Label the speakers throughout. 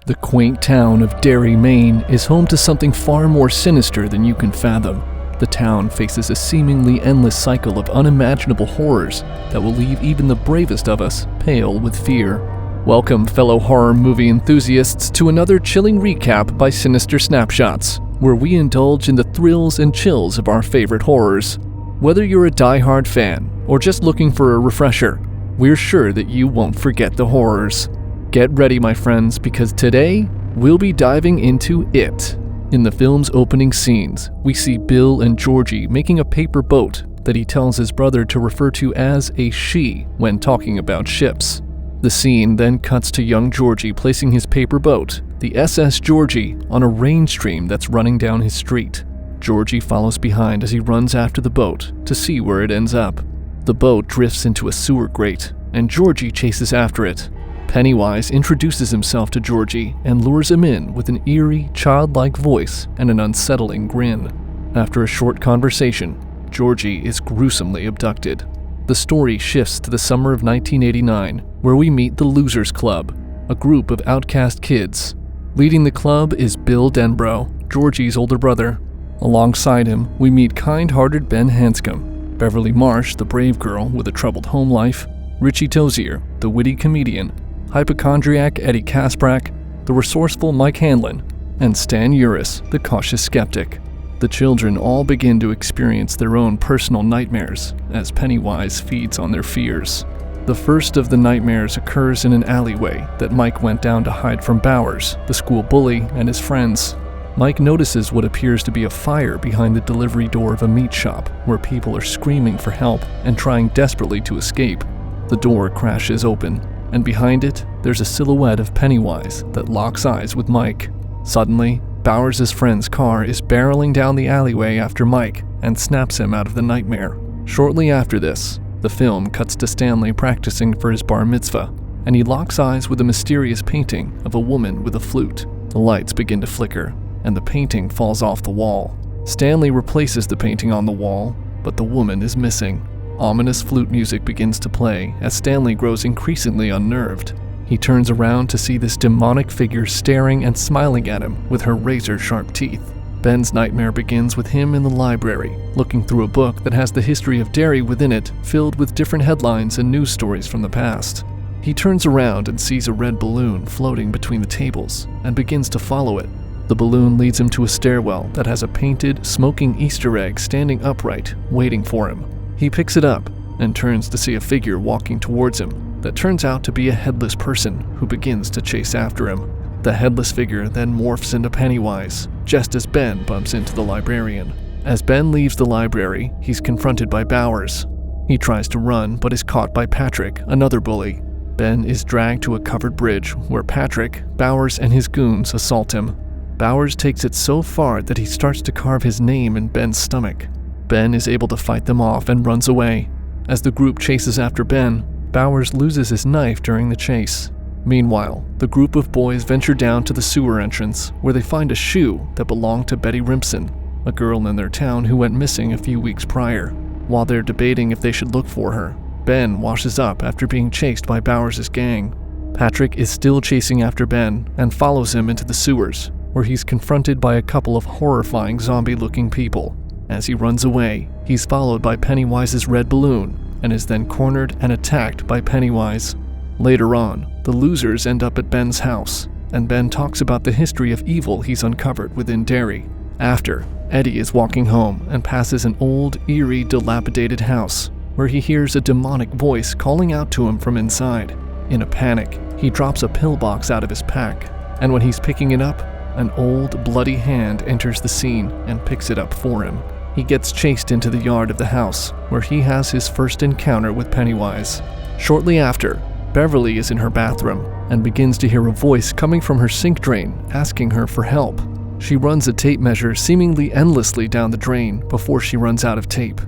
Speaker 1: The quaint town of Derry, Maine is home to something far more sinister than you can fathom. The town faces a seemingly endless cycle of unimaginable horrors that will leave even the bravest of us pale with fear. Welcome, fellow horror movie enthusiasts, to another chilling recap by Sinister Snapshots, where we indulge in the thrills and chills of our favorite horrors. Whether you're a die-hard fan or just looking for a refresher, we're sure that you won't forget the horrors. Get ready, my friends, because today we'll be diving into it. In the film's opening scenes, we see Bill and Georgie making a paper boat that he tells his brother to refer to as a she when talking about ships. The scene then cuts to young Georgie placing his paper boat, the SS Georgie, on a rain stream that's running down his street. Georgie follows behind as he runs after the boat to see where it ends up. The boat drifts into a sewer grate, and Georgie chases after it. Pennywise introduces himself to Georgie and lures him in with an eerie, childlike voice and an unsettling grin. After a short conversation, Georgie is gruesomely abducted. The story shifts to the summer of 1989, where we meet the Losers Club, a group of outcast kids. Leading the club is Bill Denbrough, Georgie's older brother. Alongside him, we meet kind-hearted Ben Hanscom, Beverly Marsh, the brave girl with a troubled home life, Richie Tozier, the witty comedian, hypochondriac Eddie Kasprak, the resourceful Mike Hanlon, and Stan Uris, the cautious skeptic. The children all begin to experience their own personal nightmares as Pennywise feeds on their fears. The first of the nightmares occurs in an alleyway that Mike went down to hide from Bowers, the school bully, and his friends. Mike notices what appears to be a fire behind the delivery door of a meat shop where people are screaming for help and trying desperately to escape. The door crashes open, and behind it, there's a silhouette of Pennywise that locks eyes with Mike. Suddenly, Bowers' friend's car is barreling down the alleyway after Mike and snaps him out of the nightmare. Shortly after this, the film cuts to Stanley practicing for his bar mitzvah, and he locks eyes with a mysterious painting of a woman with a flute. The lights begin to flicker, and the painting falls off the wall. Stanley replaces the painting on the wall, but the woman is missing. Ominous flute music begins to play as Stanley grows increasingly unnerved. He turns around to see this demonic figure staring and smiling at him with her razor-sharp teeth. Ben's nightmare begins with him in the library, looking through a book that has the history of Derry within it, filled with different headlines and news stories from the past. He turns around and sees a red balloon floating between the tables and begins to follow it. The balloon leads him to a stairwell that has a painted, smoking Easter egg standing upright, waiting for him. He picks it up and turns to see a figure walking towards him that turns out to be a headless person who begins to chase after him. The headless figure then morphs into Pennywise, just as Ben bumps into the librarian. As Ben leaves the library, he's confronted by Bowers. He tries to run, but is caught by Patrick, another bully. Ben is dragged to a covered bridge where Patrick, Bowers, and his goons assault him. Bowers takes it so far that he starts to carve his name in Ben's stomach. Ben is able to fight them off and runs away. As the group chases after Ben, Bowers loses his knife during the chase. Meanwhile, the group of boys venture down to the sewer entrance, where they find a shoe that belonged to Betty Rimpson, a girl in their town who went missing a few weeks prior. While they're debating if they should look for her, Ben washes up after being chased by Bowers' gang. Patrick is still chasing after Ben and follows him into the sewers, where he's confronted by a couple of horrifying zombie-looking people. As he runs away, he's followed by Pennywise's red balloon and is then cornered and attacked by Pennywise. Later on, the losers end up at Ben's house, and Ben talks about the history of evil he's uncovered within Derry. After, Eddie is walking home and passes an old, eerie, dilapidated house, where he hears a demonic voice calling out to him from inside. In a panic, he drops a pillbox out of his pack, and when he's picking it up, an old, bloody hand enters the scene and picks it up for him. He gets chased into the yard of the house, where he has his first encounter with Pennywise. Shortly after, Beverly is in her bathroom and begins to hear a voice coming from her sink drain asking her for help. She runs a tape measure seemingly endlessly down the drain before she runs out of tape.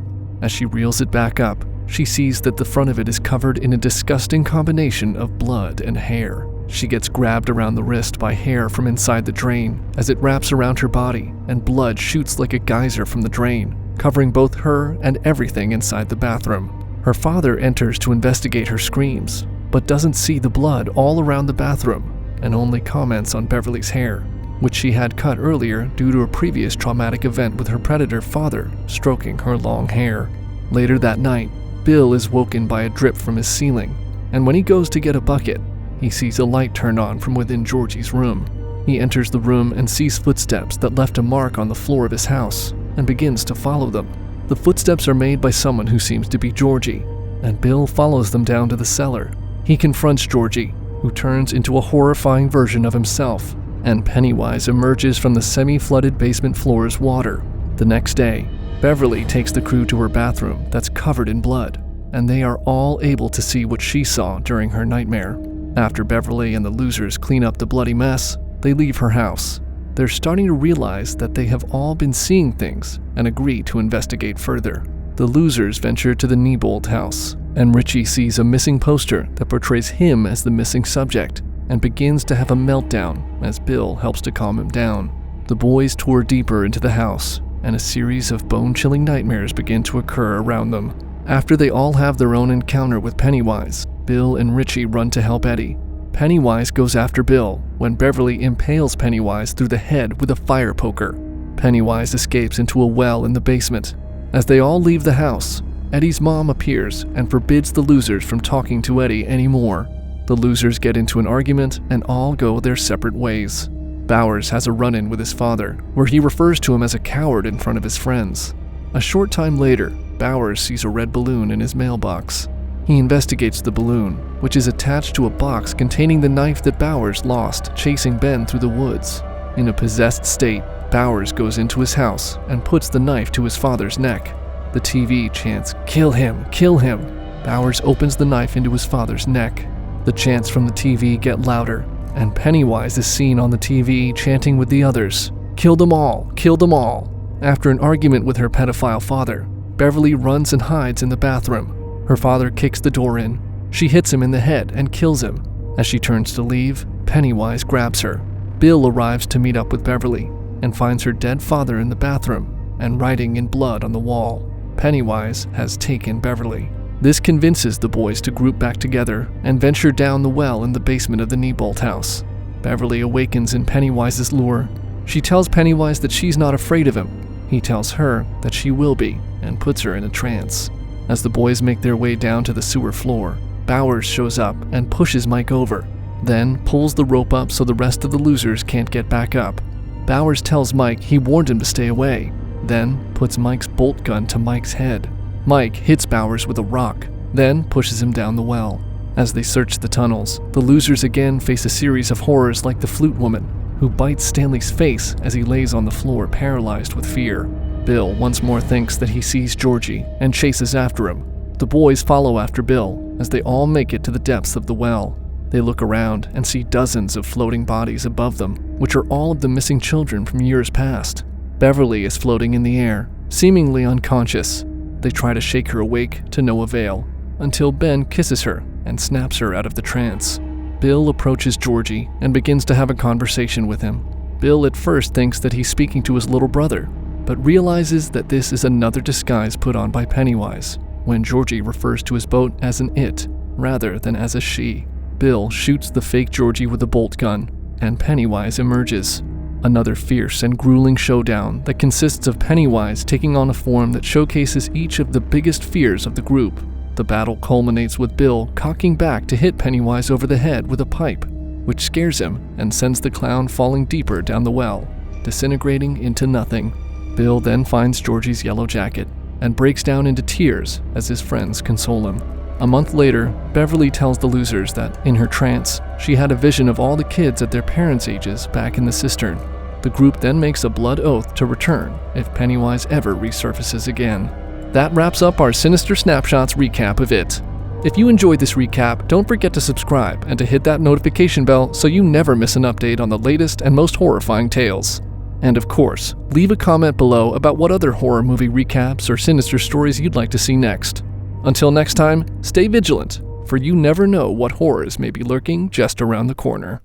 Speaker 1: As she reels it back up, she sees that the front of it is covered in a disgusting combination of blood and hair. She gets grabbed around the wrist by hair from inside the drain as it wraps around her body, and blood shoots like a geyser from the drain, covering both her and everything inside the bathroom. Her father enters to investigate her screams, but doesn't see the blood all around the bathroom. and only comments on Beverly's hair, which she had cut earlier due to a previous traumatic event with her predator father stroking her long hair. Later that night, Bill is woken by a drip from his ceiling, and when he goes to get a bucket, he sees a light turn on from within Georgie's room. He enters the room and sees footsteps that left a mark on the floor of his house and begins to follow them. The footsteps are made by someone who seems to be Georgie, and Bill follows them down to the cellar. He confronts Georgie, who turns into a horrifying version of himself, and Pennywise emerges from the semi-flooded basement floor's water. The next day, Beverly takes the crew to her bathroom that's covered in blood, and they are all able to see what she saw during her nightmare. After Beverly and the losers clean up the bloody mess, they leave her house. They're starting to realize that they have all been seeing things and agree to investigate further. The losers venture to the Neibold house, and Richie sees a missing poster that portrays him as the missing subject and begins to have a meltdown as Bill helps to calm him down. The boys tour deeper into the house, and a series of bone-chilling nightmares begin to occur around them. After they all have their own encounter with Pennywise, Bill and Richie run to help Eddie. Pennywise goes after Bill when Beverly impales Pennywise through the head with a fire poker. Pennywise escapes into a well in the basement. As they all leave the house, Eddie's mom appears and forbids the losers from talking to Eddie anymore. The losers get into an argument and all go their separate ways. Bowers has a run-in with his father, where he refers to him as a coward in front of his friends. A short time later, Bowers sees a red balloon in his mailbox. He investigates the balloon, which is attached to a box containing the knife that Bowers lost chasing Ben through the woods. In a possessed state, Bowers goes into his house and puts the knife to his father's neck. The TV chants, "Kill him, kill him." Bowers opens the knife into his father's neck. The chants from the TV get louder, and Pennywise is seen on the TV chanting with the others, "Kill them all, kill them all." After an argument with her pedophile father, Beverly runs and hides in the bathroom. Her father kicks the door in. She hits him in the head and kills him. As she turns to leave, Pennywise grabs her. Bill arrives to meet up with Beverly and finds her dead father in the bathroom and writing in blood on the wall. Pennywise has taken Beverly. This convinces the boys to group back together and venture down the well in the basement of the Neibold house. Beverly awakens in Pennywise's lure. She tells Pennywise that she's not afraid of him. He tells her that she will be and puts her in a trance. As the boys make their way down to the sewer floor, Bowers shows up and pushes Mike over, then pulls the rope up so the rest of the losers can't get back up. Bowers tells Mike he warned him to stay away, then puts Mike's bolt gun to Mike's head. Mike hits Bowers with a rock, then pushes him down the well. As they search the tunnels, the losers again face a series of horrors like the flute woman, who bites Stanley's face as he lays on the floor paralyzed with fear. Bill once more thinks that he sees Georgie and chases after him. The boys follow after Bill as they all make it to the depths of the well. They look around and see dozens of floating bodies above them, which are all of the missing children from years past. Beverly is floating in the air, seemingly unconscious. They try to shake her awake to no avail, until Ben kisses her and snaps her out of the trance. Bill approaches Georgie and begins to have a conversation with him. Bill at first thinks that he's speaking to his little brother, but realizes that this is another disguise put on by Pennywise, when Georgie refers to his boat as an it, rather than as a she. Bill shoots the fake Georgie with a bolt gun, and Pennywise emerges. Another fierce and grueling showdown that consists of Pennywise taking on a form that showcases each of the biggest fears of the group. The battle culminates with Bill cocking back to hit Pennywise over the head with a pipe, which scares him and sends the clown falling deeper down the well, disintegrating into nothing. Bill then finds Georgie's yellow jacket and breaks down into tears as his friends console him. A month later, Beverly tells the losers that, in her trance, she had a vision of all the kids at their parents' ages back in the cistern. The group then makes a blood oath to return if Pennywise ever resurfaces again. That wraps up our Sinister Snapshots recap of It. If you enjoyed this recap, don't forget to subscribe and to hit that notification bell so you never miss an update on the latest and most horrifying tales. And of course, leave a comment below about what other horror movie recaps or sinister stories you'd like to see next. Until next time, stay vigilant, for you never know what horrors may be lurking just around the corner.